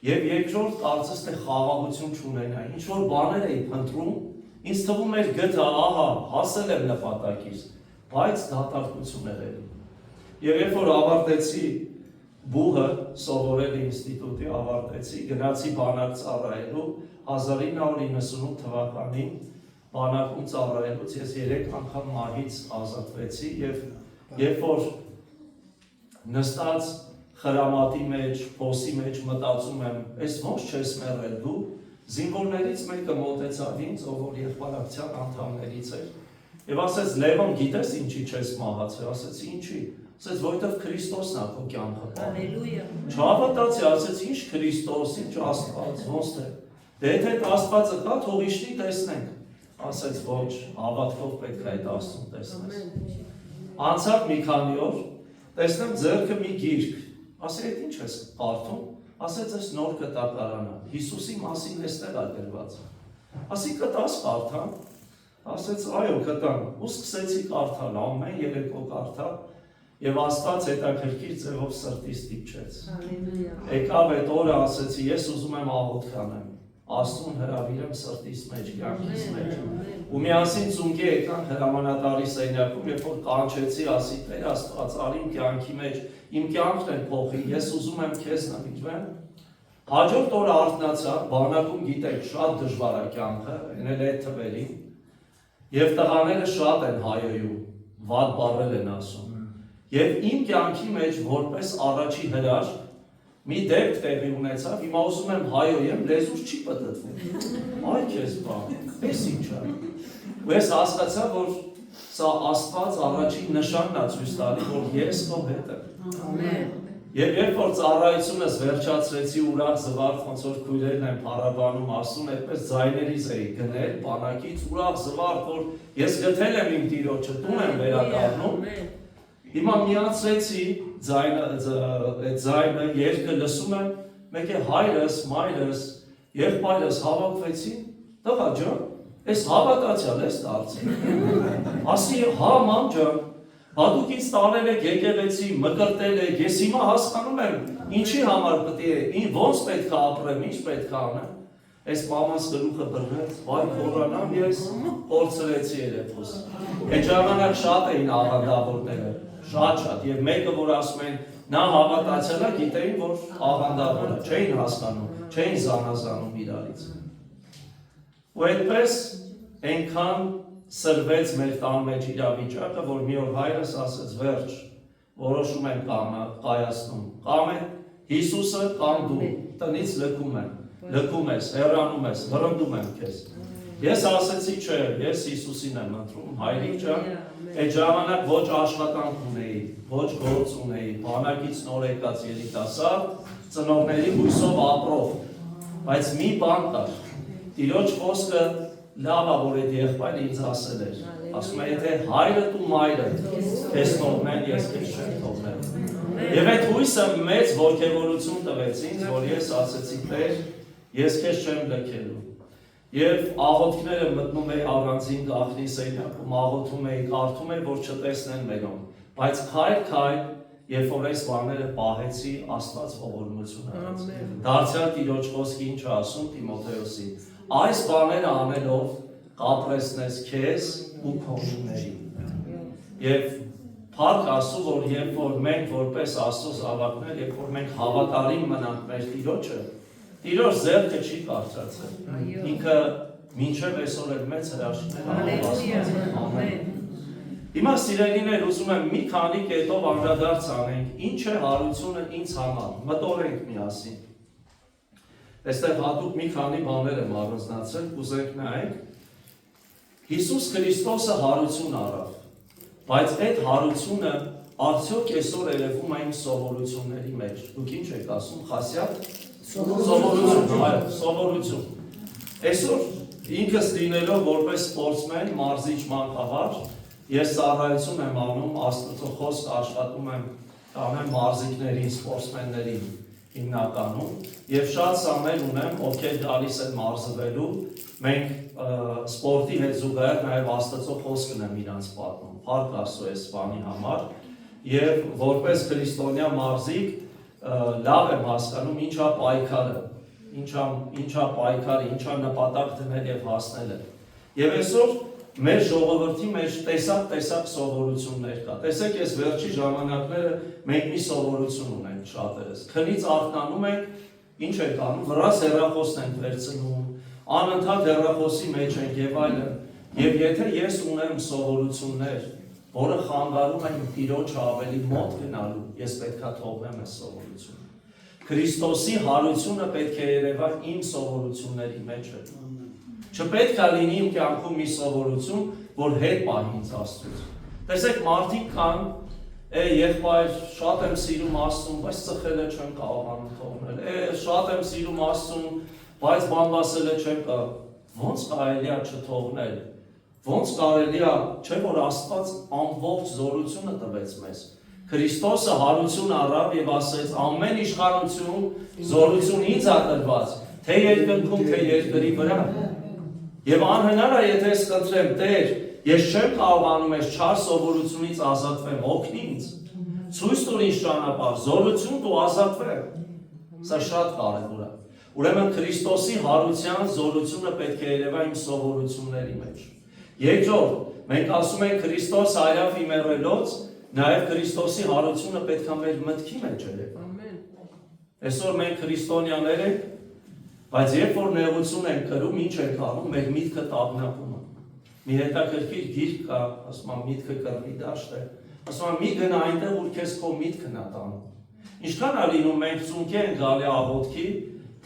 Եվ երկրորդ կարծես թե խաղաղություն չունենայի, ինչ որ բաներ էի փնտրում, ինձ թվում էր գտա, ահա, հասել եմ նպատակից, բայց դատարկություն եղել։ Եվ երբ որ ավարտեցի բուհը, սովորել ինստիտուտի ավարտեցի, գնացի բանակ ծառայելու 1998 թվականին բանակում ծառայելուց ես 3 անգամ մահից ազատվեցի եւ երբ որ նստած խրամատի մեջ, փոսի մեջ մտածում եմ, այս ոնց չես մեռել դու, զինվորներից մեկը մոտեցավ ինձ, ով որ եղբայրության անդամներից էր, եւ ասեց Լևոն, գիտես ինչի չես մահացել, ասեցի ինչի, ասեց որովհետեւ Քրիստոսն է քո կյանքը պահել։ Հալելույա։ Չհավատացի, ասեց ինչ Քրիստոս, ինչ Աստված, ոնց թե։ Դե եթե այդ Աստվածը կա, թող իշտի տեսնենք։ Ասեց ոչ, հավատքով պետք է այդ Աստծուն տեսնես։ Անցավ մի քանի օր, տեսնեմ ձեռքը մի գիրք, ասի այդ ինչ ես կարդում, ասեց այս նոր կտակարանը, Հիսուսի մասին էստեղ է գրված։ Ասի կտաս կարդամ, ասեց այո կտամ, ու սկսեցի կարդալ, ամեն երեկո կարդա, եւ Աստված հետաքրքիր ձևով սրտից դիպչեց։ Եկավ այդ օրը ասեցի, ես ուզում եմ աղոթք անեմ, Աստծուն հրավիրեմ սրտիս մեջ, կյանքիս մեջ։ Ու միասին ծունկի եկան հրամանատարի սենյակում, երբ որ կանչեցի, ասի Տեր Աստված, արի իմ կյանքի մեջ, իմ կյանքն էլ փոխի, ես ուզում եմ քեզ նվիրվեմ։ Հաջորդ օրը արթնացա, բանակում գիտեք, շատ դժվար է կյանքը, ենել այդ թվերին, եւ տղաները շատ են հայոյում, վատ բառեր են ասում։ Եվ իմ կյանքի մեջ որպես առաջի հրաշք մի դեպք տեղի ունեցավ, հիմա ուզում եմ հայոյեմ, լեզուս չի պտտվում։ Այ քեզ բան, էս ինչ է։ Ու ես հասկացա, որ սա Աստված առաջին նշանն է ցույց տալի, որ ես քո հետ եմ։ Ամեն։ Եվ երբ որ ծառայությունս վերջացրեցի, ուրախ զվարթ, ոնց որ քույրերն են փառաբանում, ասում, այդպես ձայներից էի գնել, բանակից ուրախ զվարթ, որ ես գտել եմ իմ Տիրոջը, տուն եմ վերադառնում։ Հիմա միացրեցի այդ ձայնը, երկը լսում եմ, մեկ է հայրս, մայրս, եղբայրս հավաքվեցին, տղա ջան, այս հավատացյալ ես դարձել։ Ասի, հա ման ջան, հա դուք ինձ տանել եք եկեղեցի, մկրտել եք, ես հիմա հասկանում եմ, ինչի համար պետք է, ոնց պետք է ապրեմ, ինչ պետք է անեմ։ Այս մամաս գլուխը բռնեց, վայ կորանամ ես, կորցրեցի երեխուս։ Այդ ժամանակ շատ էին աղանդավորները, շատ, եւ մեկը որ ասում են, նա հավատացել է, գիտեին, որ աղանդավոր է, չէին հասկանում, չէին զանազանում իրարից։ Ու այդպես այնքան սրվեց մեր տան մեջ իրավիճակը, որ մի օր հայրս ասեց, վերջ, որոշում ենք կայացնում, կամ է Հիսուսը, կամ դու, տնից լքում ես, հեռանում ես, վրընդում եմ քեզ։ Ես ասեցի, չէ, ես Հիսուսին եմ ընտրում, հայրիկ ջան, այդ ժամանակ ոչ աշխատանք ունեի, ոչ գործ ունեի, բանակից նոր եկած երիտասարդ, ծնողների հույսով ապրող, բայց մի բան կար, Տիրոջ խոսքը լավ է, որ այդ եղբայրը ինձ ասել էր, ասում է, եթե հայրդ ու մայրդ քեզ թողնեն, ես քեզ չեմ թողնել։ Եվ այդ հույսը մեծ ոգևորություն տվեց ինձ, որ ես ասեցի, Տեր, ես քեզ չեմ լքելու։ Եվ աղոթքները մտնում էի առանձին գաղտնի սենյակում, աղոթում էի, կարդում էի, որ չտեսնեն մերոնք, բայց քայլ, երբ որ այս բաները պահեցի, Աստված ողորմություն արեց։ Դարձյալ Տիրոջ խոսքը ինչ է ասում Տիմոթեոսին, այս բաները անելով կապրեսնես քեզ ու քո ուղիներին։ Եվ Փառք Աստծո, որ երբ որ մենք որպես Աստծո զավակներ, երբ որ մենք հավատարիմ մնանք մեր Տիրոջը, Տիրոջ ձեռքը չի կարճացել։ Ինքը մինչև այսօր էլ մեծ հրաշքներ Ամեն։ Հիմա սիրելիներ, ուզում եմ մի քանի կետով անդրադարձ անենք, ինչ է հարությունը ինձ համար, մտորենք միասին։ Այստեղ հատուկ մի քանի բաներ եմ առանձնացրել, կուզենք նայենք։ Հիսուս Քրիստոսը հարություն առավ, բայց այդ հարությունը արդյոք այսօր երևում է իմ սովորությունների մեջ։ Դուք ինչ եք ասում, խասյատ? Սովորություն, այո, սովորություն։ Այսօր ինքս լինելով որպես սպորտսմեն, մարզիչ մանկավար, ես ծառայություն եմ անում, Աստծո խոսքը աշխատում եմ տանեմ մարզիկներին, սպորտսմեններին հիմնականում, եւ շատ սաներ ունեմ, ովքեր գալիս են մարզվելու, մենք սպորտի հետ զուգահեռ նաեւ Աստծո խոսքն եմ իրանց պատմում, փառք Աստծո այս բանի համար, եւ որպես քրիստոնյա մարզիկ լավ եմ հասկանում ինչա պայքարը, ինչա պայքարը, ինչա նպատակ դնել եւ հասնելը։ Եվ այսօր մեր ժողովրդի մեջ տեսակ սովորություններ կա։ Տեսեք, այս վերջի ժամանակները մենք մի սովորություն ունենք շատերս։ Քնից արթնանում ենք, ինչ ենք անում, վրաս հեռախոսն ենք վերցնում, անընդհատ հեռախոսի մեջ ենք եւ այլն։ Եվ եթե ես ունեմ սովորություններ, որը խանգարում են Տիրոջը ավելի մոտ գնալու, ես պետքա թողնեմ այս սովորությունը։ Քրիստոսի հարությունը պետք է երևա իմ սովորությունների մեջ։ Չպետք է լինի իմ կյանքում մի սովորություն, որ հետ պահի ինձ Աստծուց։ Տեսեք, մարդիկ կան, եղբայր, շատ եմ սիրում Աստծուն, բայց ծխելը չեմ կարողանում թողնել։ Շատ եմ սիրում Աստծուն, բայց բանվասելը չեմ կարող։ Ոնց կարելի է չթողնել։ Ոնց կարելի է, չէ՞ որ Աստված ամբողջ զորությունը տվեց մեզ։ Քրիստոսը հարություն առավ եւ ասեց. ամեն իշխանություն, զորություն ինձ է տրված, թե երկնքում, թե երկրի վրա։ Եվ անհնար է, եթե ես կտրեմ, Տեր, ես չեմ կարողանում այս չար սովորությունից ազատվեմ, օգնի ինձ։ Ցույց տուր ինձ ճանապարհ, զորություն տու ազատվեմ։ Սա շատ կարևոր է։ Ուրեմն Քրիստոսի հարության զորությունը պետք է երևա իմ սովորությունների մեջ։ Երկրորդ, մենք ասում ենք Քրիստոս հայրավ իմերելոց, նաև Քրիստոսի հարությունը պետք է մեր մտքի մեջ երևա։ Այսօր մենք քրիստոնյաներ ենք, բայց երբ որ նեղություն ենք կրում, ինչ ենք անում, մեր միտքը տագնապում է։ Մի հետաքրքիր գիրք կա, ասում եմ միտքը կռվի դաշտ է, ասում եմ մի գնա այնտեղ, ուր քեզ քո միտքն է տանում։ Ինչքան է լինում մենք ծունկի ենք գալի աղոթքի,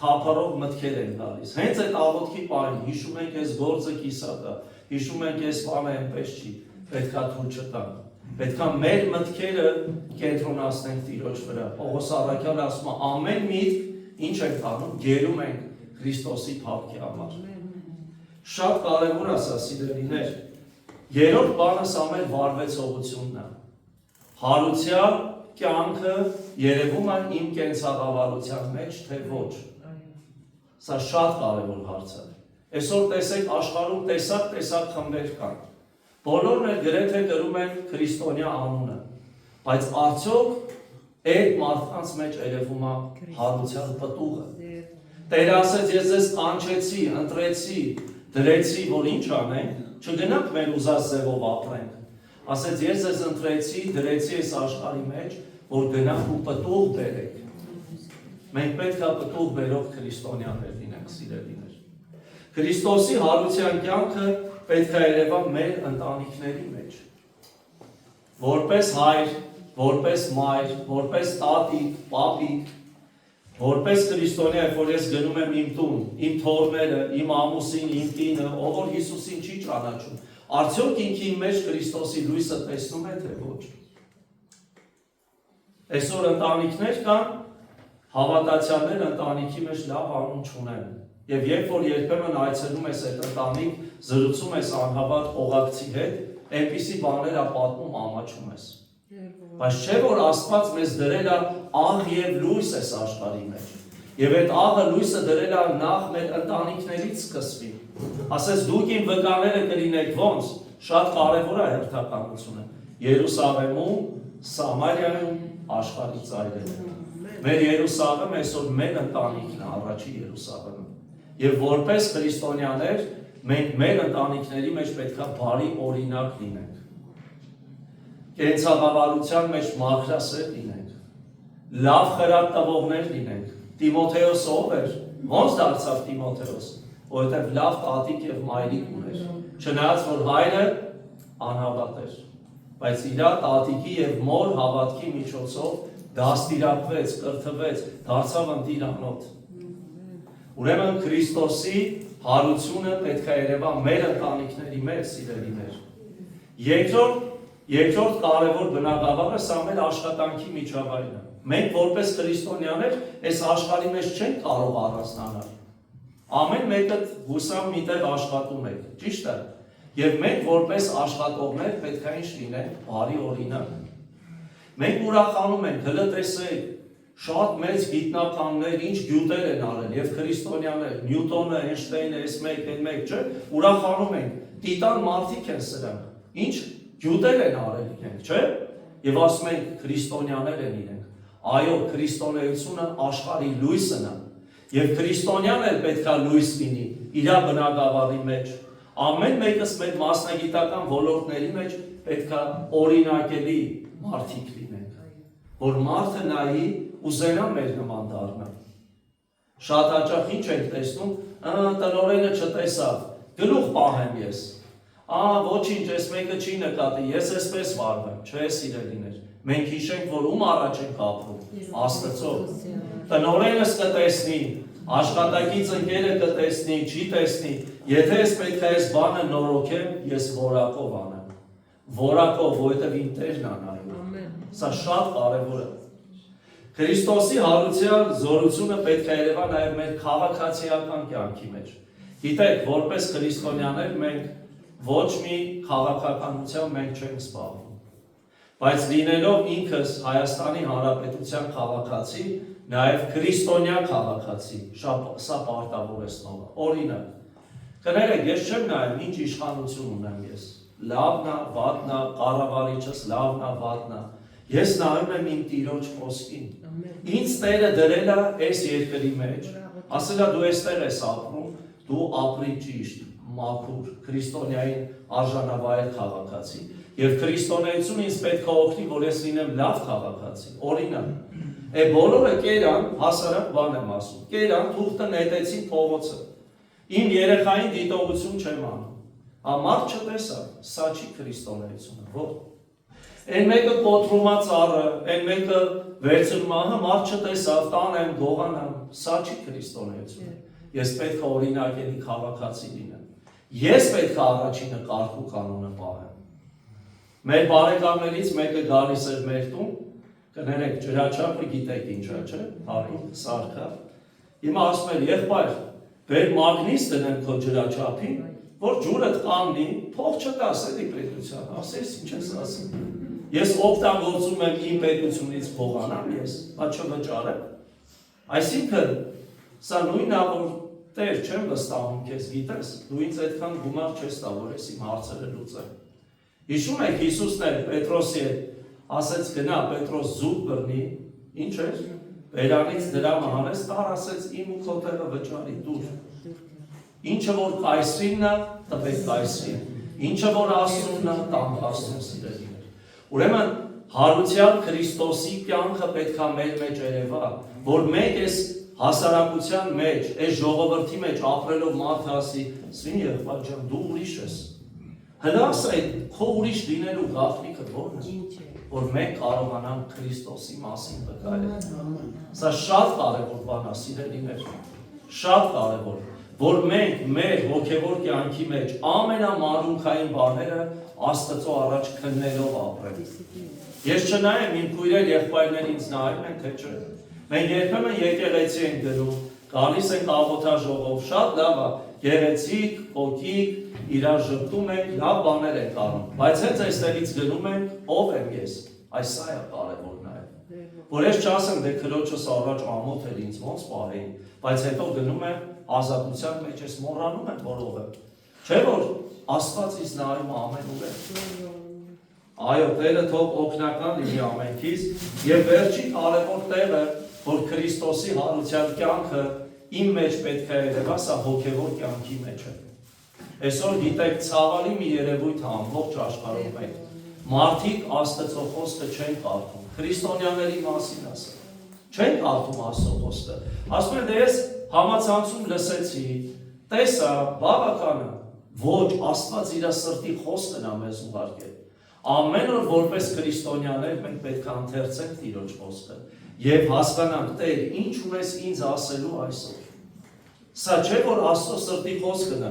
թափառող մտքեր են գալիս։ Հենց այդ աղոթքի պահին հիշում ենք այս գործը կիսա կա, հիշում ենք այս բանը այնպես չի, պետքա թույլ չտանք։ Պետքա մեր մտքերը կենտրոնացնենք Տիրոջ վրա։ Պողոս առաքյալը ասում է ամեն միտք ինչ ենք անում, գերում ենք Քրիստոսի փառքի համար։ Շատ կարևոր է սա սիրելիներ։ Երրորդ բանը սա մեր վարվեցողությունն է։ Հարության կյանքը երևում է իմ կենցաղավարության մեջ, թե ոչ։ Սա շատ կարևոր հարց է։ Այսօր տեսեք աշխարհում տեսակ խմբեր կան։ Բոլորն էլ գրեթե կրում են քրիստոնյա անունը, բայց արդյոք այդ մարդկանց մեջ երևում է հարության պտուղը։ Տերը ասեց, ես ձեզ կանչեցի, ընտրեցի, դրեցի, որ ինչ անենք, չգնանք մեր ուզած ձևով ապրենք։ Ասեց, ես ձեզ ընտրեցի, դրեցի այս աշխարհի մեջ, որ գնանք ու պտուղ բերենք։ Մենք պետք է պտուղ բերող քրիստոնյաներ լինենք, սիրելիներ։ Քրիստոսի հարության կյանքը պետք է երևա մեր ընտանիքների մեջ։ Որպես հայր, որպես մայր, որպես տատիկ, պապիկ, որպես քրիստոնյա, երբ որ ես գնում եմ իմ տուն, իմ թոռները, իմ ամուսին, իմ կինը, ով որ Հիսուսին չի ճանաչում, արդյոք ինքի մեջ Քրիստոսի լույսը տեսնում է, թե ոչ։ Այսօր ընտանիքներ կան, հավատացյալներ ընտանիքի մեջ լավ անուն չունեն։ Եվ երբ որ երբեմն այցելում ես այդ ընտանիք, զրուցում ես անհավատ օղակցի հետ, այնպիսի բաներ է պատմում, ամաչում ես։ Բայց չէ որ Աստված մեզ դրել է աղ եւ լույս այս աշխարհի մեջ։ Եվ այդ աղը լույսը դրել է նախ մեր ընտանիքներից սկսվի։ Ասես դուք իմ վկաները կլինեք ոնց, շատ կարևոր է հերթականությունը։ Երուսաղեմում, Սամարիայում, աշխարհի ծայրերում։ Մեր Երուսաղեմը այսօր մեր ընտանիքն է, առաջի Երուսաղեմը։ Եվ որպես քրիստոնյաներ մենք մեր ընտանիքների մեջ պետք է բարի օրինակ լինենք։ կենցաղավարության մեջ մաքրասեր լինենք, լավ խրատ տվողներ լինենք։ Տիմոթեոս ով էր, ոնց դարձավ Տիմոթեոս, որովհետև լավ տատիկ և մայրիկ ուներ, չնայած որ հայրը անհավատ էր, բայց իր տատիկի և մոր հավատքի միջոցով դաստիարակվեց, կրթվեց, դարձավ ընտիրանոթ։ Ուրեմն Քրիստոսի հարությունը պետք է երևա մեր ընտանիքների մեջ, սիրելիներ։ Երկրորդ կարևոր բնագավառը սա մեր աշխատանքի միջավայրն է։ Մենք որպես քրիստոնյաներ այս աշխարհի մեջ չենք կարող առանձնանալ։ Ամեն մեկը հուսամ միտեղ աշխատում եք, ճիշտ է։ Եվ մենք որպես աշխատողներ պետք է ինչ լինենք, բարի օրինակ։ Մենք ուրախանում ենք, հլը տեսեք, շատ մեծ գիտնականներ ինչ գյուտեր են արել եւ քրիստոնյաներ, Նյուտոնը, Էյնշտեյնը, այս մեկ, այն մեկ, չէ՞, ուրախանում ենք։ Տիտան մարդիկ են սրանք։ Ինչ գյուտեր են արել իրենք, չէ՞։ Եվ ասում ենք քրիստոնյաներ են իրենք։ Այո, քրիստոնեությունը աշխարհի լույսն է։ Եվ քրիստոնյան էլ պետքա լույս լինի իր բնագավառի մեջ։ Ամեն մեկս մեր մասնագիտական ոլորտների մեջ պետքա օրինակելի մարդիկ լինենք, որ մարդը նայի ուզենա մեր նման դառնալ։ Շատ հաճախ ինչ ենք տեսնում, տնօրենը չտեսավ, գլուխ պահեմ ես։ Ոչինչ, այս մեկը չի նկատի, ես այսպես վարվեմ, չէ՞ սիրելիներ։ Մենք հիշենք, որ ում առաջ ենք ապրում, Աստծո։ Տնօրենս կտեսնի, աշխատակից ընկերը կտեսնի, չի տեսնի, եթե ես պետք է այս բանը նորոգեմ, ես որակով անեմ։ Որակով, որովհետև իմ Տերն է նայում։ Սա շատ կարևոր է։ Քրիստոսի հարության զորությունը պետք է երևա նաև մեր քաղաքացիական կյանքի մեջ։ Գիտեք, որպես քրիստոնյաներ մենք ոչ մի քաղաքականությամբ մենք չենք զբաղվում։ Բայց լինելով ինքս Հայաստանի Հանրապետության քաղաքացի, նաև քրիստոնյա քաղաքացի, սա պարտավորեցնող է։ Օրինակ, կներեք, ես չեմ նայում ինչ իշխանություն ունեմ ես։ Լավն է, վատն է, կառավարիչս լավն է, վատն է։ Ես նայում եմ իմ Տիրոջ խոսքին։ Ինձ Տերը դրել է այս երկրի մեջ, ասել է դու այստեղ ես ապրում, դու ապրի ճիշտ, մաքուր, քրիստոնյային արժանավայել քաղաքացի։ Եվ քրիստոնեությունը ինձ պետք է օգնի, որ ես լինեմ լավ քաղաքացի։ Օրինակ, բոլորը կերան, հասարակ բան եմ ասում, կերան, թուղթը նետեցին փողոցը։ Իմ երեխային դիտողություն չեմ անում։ Մարդ չտեսա, սա չի քրիստոնեությունը, ո՞ր։ Այն մեկը կոտրում է ծառը, այն մեկը վերցնում է, մարդ չտեսավ, տանեմ, գողանամ, սա չի քրիստոնեությունը։ Ես պետք է օրինակելի քաղաքացի լինեմ։ Ես պետք է առաջինը կարգ ու կանոնը պահեմ։ Մեր բարեկամներից մեկը գալիս էր մեր տուն, կներեք, ջրաչափը գիտեք ինչա, չէ՞, հատուկ սարքա։ Հիմա ասում էր, եղբայր, բեր մագնիս դնեմ քո ջրաչափին, որ ջուրը կանգնի, փող չտաս էլի պետության, ասես ինչ ես ասում։ Ես օգտագործում եմ իմ պետությունից փողանամ ես, բայց չվճարեմ։ Այսինքն, սա նույնն է, որ Տեր չեմ վստահում քեզ, գիտես, դու ինձ այդքան գումար չես տա, որ ես իմ հարցերը լուծեմ։ Հիշում եք Հիսուսն էր Պետրոսի հետ, ասեց գնա, Պետրոս զուտ բռնի, ինչ էր, բերանից դրամը հանեց, տար ասեց իմ ու քո տեղը վճարի, դուր։ Ինչը որ կայսրինն է, տվեք կայսրին, ինչը որ Աստծունն է, տանք Աստծուն սիրելիներ։ Ուրեմն հարության Քրիստոսի կյանքը պետք է մեր մեջ երևա, որ մենք այս հասարակության մեջ, այս ժողովրդի մեջ ապրելով մարդը ասի, սին եղբայր ջան, դու ուրիշ ես։ Հլաս այդ քո ուրիշ լինելու գաղտնիքը ո՞րն է, որ մենք կարողանանք Քրիստոսի մասին վկայել։ Սա շատ կարևոր բան է, սիրելիներ, շատ կարևոր, որ մենք մեր հոգևոր կյանքի մեջ ամենամանրունքային բաները Աստծո առաջ քննելով ապրենք։ Ես չնայեմ իմ քույրեր եղբայրներ ինձ նայում են, թե չէ։ Մենք երբեմն եկեղեցի ենք գնում, գալիս ենք աղոթաժողով, շատ լավ է, գեղեցիկ, կոկիկ, իրար ժպտում ենք, լավ բաներ ենք անում, բայց հենց այստեղից գնում ենք, ով եմ ես, այս սա է կարևորն է։ Որ ես չասեմ, դե քրոջս առաջ ամոթ էր ինձ ոնց պահեին, բայց հետո գնում եմ ազատության մեջ, ես մոռանում եմ, որ ով եմ։ Չէ՞ որ Աստված ինձ նայում ամենուր է։ Այո, Տերը թող օգնական լինի ամենքից, եւ վերջի կարևոր տեղը, որ Քրիստոսի հարության կյանքը իմ մեջ պետք է երևա, սա հոգևոր կյանքի մեջ է։ Այսօր գիտեք, ցավալի մի երևույթ է ամբողջ աշխարհում մեջ, մարդիկ Աստծո խոսքը չեն կարդում։ Քրիստոնյաների մասին ասել։ Չեն կարդում Աստծո խոսքը։ Ասում են, դե ես համացանցում լսեցի, տեսա, բավական է։ Ոչ, Աստված իր սրտի խոսքն է մեզ ուղարկել։ Ամեն օր որպես քրիստոնյաներ մենք պետք է ընթերցենք Տիրոջ խոսքը եւ հասկանանք, Տեր, ինչ ունես ինձ ասելու այսօր։ Սա չէ որ Աստծո սրտի խոսքն է։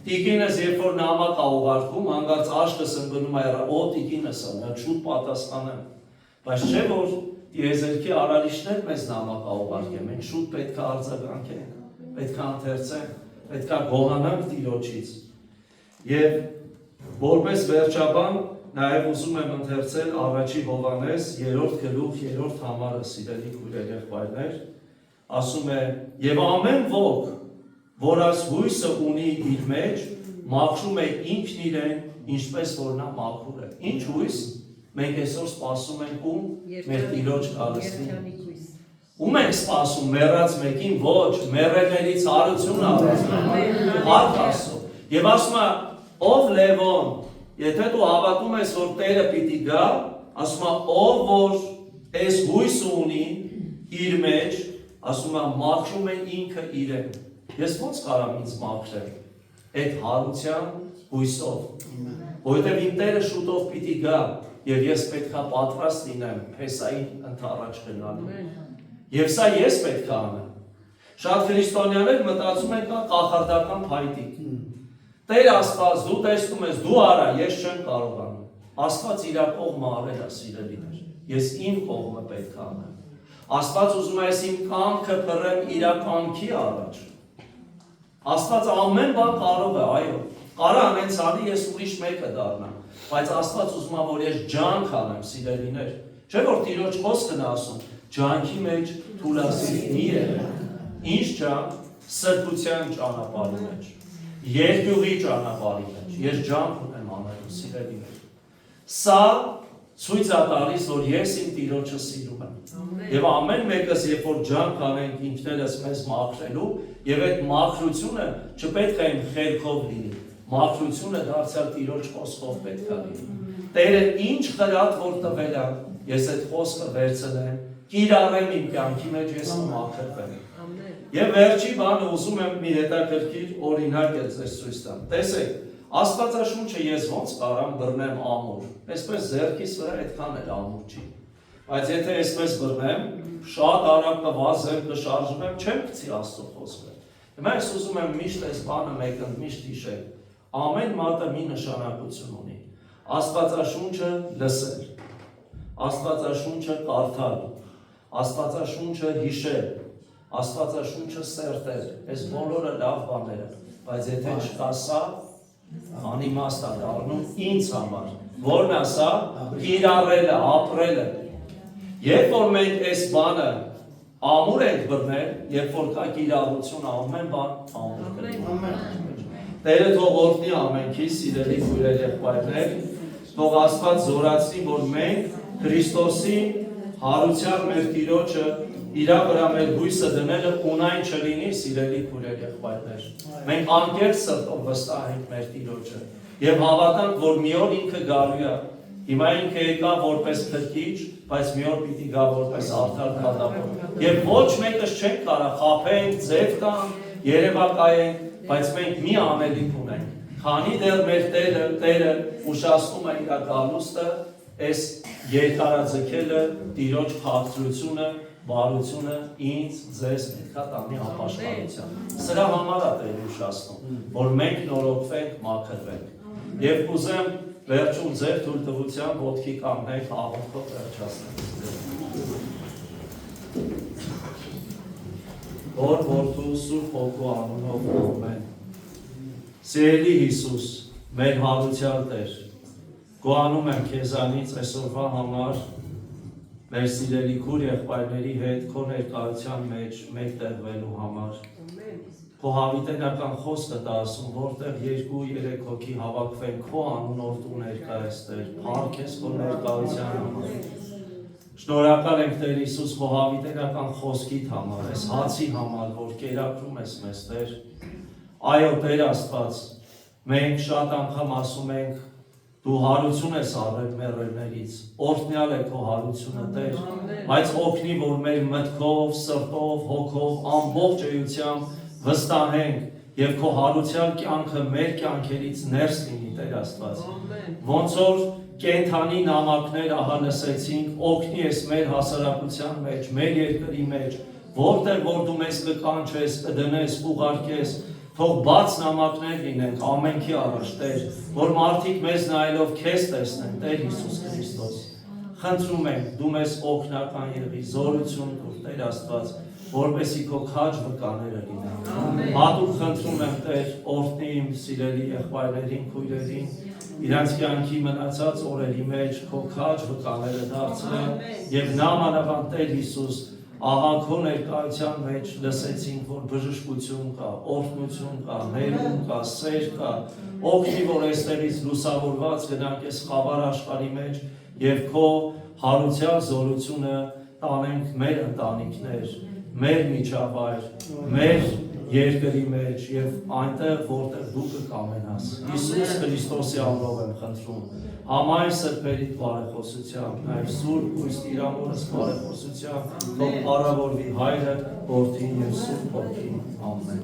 Տիկինս երբ որ նամակ ա ուղարկում, հանգարց աշկս ընկնում է, «Օ, տիկինս ա, նա շուտ պատասխանեմ»։ Բայց չէ որ Տիեզերքի արարիչներ մեզ նամակ ա ուղարկել, մենք շուտ պետք է արձագանքենք, պետք է ընթերցենք, պետք է գոհանանք Տիրոջից։ Եվ որպես վերջաբան նաև ուզում եմ ընթերցել առաջի Հովհաննես 3 գլուխ 3 համարը, սիրելի քույրեր եղբայրներ, ասում է. «Եվ ամեն ոք, որ այս հույսը ունի իր մեջ, մաքրում է ինքն իրեն, ինչպես որ նա մաքուր է»։ Ինչ հույս։ Մենք այսօր սպասում ենք ում մեր Տիրոջ գալստին։ Ում ենք սպասում, մեռած մեկին, ոչ, մեռելներից հարություն առած։ Հարկ Աստծո։ Եվ ասում է, ով Լևոն, եթե դու հավատում ես, որ Տերը պիտի գա, ասում է, ով որ այս հույսը ունի իր մեջ, ասում է, մաքրում է ինքը իրեն։ Ես ո՞նց կարամ ինձ մաքրել։ Այդ հարության հույսով։ Որովհետև իմ Տերը շուտով պիտի գա, եւ ես պետք է պատրաստ լինեմ Փեսային ընթառաջ գնալու։ Եվ սա ես պետք է անեմ։ Շատ քրիստոնյաներ մտածում են կա կախարդական փայտիկ։ Տեր Աստված, դու տեսնում ես, դու արա, ես չեմ կարողանում։ Աստված իր կողմը արել է, սիրելիներ։ Ես իմ կողմը պետք է անեմ։ Աստված ուզում է ես իմ կամքը բռեմ իր կամքի առաջ։ Աստված ամեն բան կարող է, այո։ Կարա անենց անի ես ուրիշ մեկը դառնամ, բայց Աստված ուզում է որ ես ջանք անեմ, սիրելիներ։ Չէ որ Տիրոջ խոսքն է ասում, ջանքի մեջ թուլասիրի եղեք։ Ինչ ջանք, սրբության ճանապարհի մեջ, երկյուղի ճանապարհի մեջ։ Ես ջանք ունեմ անելու, սիրելիներ։ Սա ցույց է տալիս, որ ես իմ Տիրոջը սիրում եմ։ Եվ ամեն մեկս երբ որ ջանք անենք ինքներս մեզ մաքրելու, եւ այդ մաքրությունը չպետք է իմ խելքով լինի։ Մաքրությունը դարձյալ Տիրոջ խոսքով պետք է լինի։ Տերը ինչ խրատ որ տվել է, ես այդ խոսքը վերցնեմ, կիրառեմ իմ կյանքի մեջ, ես մաքրվեմ։ Եվ վերջի բանը ուզում եմ մի հետաքրքիր օրինակ ձեզ ցույց տամ։ Տեսեք, Աստվածաշունչը ես ոնց կարամ բռնեմ ամուր։ Այսպես ձեռքիս վրա այդքան էլ ամուր չի։ Բայց եթե այսպես բռնեմ, շատ արագ կվազեմ, կշարժվեմ, չեմ գցի Աստծո խոսքը։ Հիմա ես ուզում եմ միշտ այս բանը մեկընդմիշտ հիշել։ Ամեն մատը մի նշանակություն ունի։ Աստվածաշունչը լսել, Աստվածաշունչը կարդալ, Աստվածաշունչը հիշել, Աստվածաշունչը սերտել, այս բոլորը լավ բաներ են, բայց եթե չկա սա, անիմաստ է դառնում ինձ համար, որն է սա, կիրառելը, ապրելը։ Երբ որ մենք այս բանը ամուր ենք բռնել, երբ որ կա կիրառություն ամեն բան ամուր կլինի։ Տերը թող օրհնի ամենքի սիրելի քույրեր եղբայրներ, թող Աստված զորացնի, որ մենք Քրիստոսի հարության մեր Տիրոջը իր վրա մեր հույսը դնելը ունայն չլինի, սիրելի քույրեր եղբայրներ։ Մենք անկեղծ սրտով վստահ ենք մեր Տիրոջը եւ հավատանք, որ մի օր ինքը գալու է։ Հիմա ինքը եկա որպես քրքիջ, բայց մի օր պիտի գա որպես արդար դատավոր։ Եվ ոչ մեկս չենք կարող խաբենք, ձև տանք, երևակայենք, բայց մենք մի անելիք ունենք։ Քանի դեռ մեր Տերը ուշացնում է իր գալուստը, այս երկարաձգելը, Տիրոջ քաղաքացիությունը, բարությունը ինձ, ձեզ պետք է տանի ապաշխարության։ Սրա համար է Տերը ուշացնում, որ մենք նորոգվենք, մաքրվենք։ Եվ կուզեմ վերջում ձեր թույլտվությամբ ոտքի կանգնենք, աղոթքով վերջացնենք։ Որ Որդու Սուրբ Հոգու անունով ամեն։ Սիրելի Հիսուս, մեր հարության Տեր, գոհանում եմ քեզանից այսօրվա համար մեր սիրելի քույր եղբայրների հետ քո ներկայության մեջ մեկտեղվելու համար։ Քո հավիտենական խոսքը դա ասում, որտեղ 2-3 հոգի հավաքվեն քո անունով դու ներկայես Տեր, փառք ես քո ներկայության համար։ Շնորհակալ ենք Տեր Հիսուս քո հավիտենական խոսքիդ համար, այս հացի համար, որ կերակրում ես մեզ Տեր։ Այո Տեր Աստված, մենք շատ անգամ ասում ենք Դու հարություն ես առել մեռելներից, օրհնյալ է քո հարությունը Տեր, բայց օգնի, որ մեր մտքով, սրտով, հոգով, ամբողջ էությամբ վստահենք եւ քո հարության կյանքը մեր կյանքերից ներս լինի Տեր Աստված։ Ոնց որ կենթանի նամակներ ահա լսեցինք, օգնի ես մեր հասարակության մեջ, մեր երկրի մեջ, որտեղ որ դու մեզ կկանչես, կդնես, կուղարկես, թող բաց նամակներ լինենք ամենքի առաջ Տեր, որ մարդիկ մեզ նայելով քեզ տեսնեն, Տեր Հիսուս Քրիստոս։ Խնդրում ենք, դու մեզ օգնական եղի, զորություն տուր Տեր Աստված, որպեսզի քո քաջ վկաները լինեն։ Հատուկ խնդրում եմ Տեր, օրհնի իմ սիրելի եղբայրներին, քույրերին, իրանց կյանքի մնացած օրերի մեջ քո քաջ վկաները դարձրել եւ նամանավանդ Տեր Հիսուս ահա քո ներկայության մեջ լսեցինք, որ բժշկություն կա, օրհնություն կա, ներում կա, սեր կա, օգնի, որ այստեղից լուսավորված գնանք այս խավար աշխարհի մեջ եւ քո հարության զորությունը տանենք մեր ընտանիքներ, մեր միջավայր, մեր երկրի մեջ եւ այնտեղ, որտեղ դու կկամենաս։ Հիսուս Քրիստոսի անունով եմ խնդրում։ Համայն սրբերի բարեխոսությամբ, նաև Սուրբ Հույս Տիրամորս բարեխոսությամբ, թող փառավորվի Հայրը, Որդին եւ Սուրբ Հոգին։ Ամեն։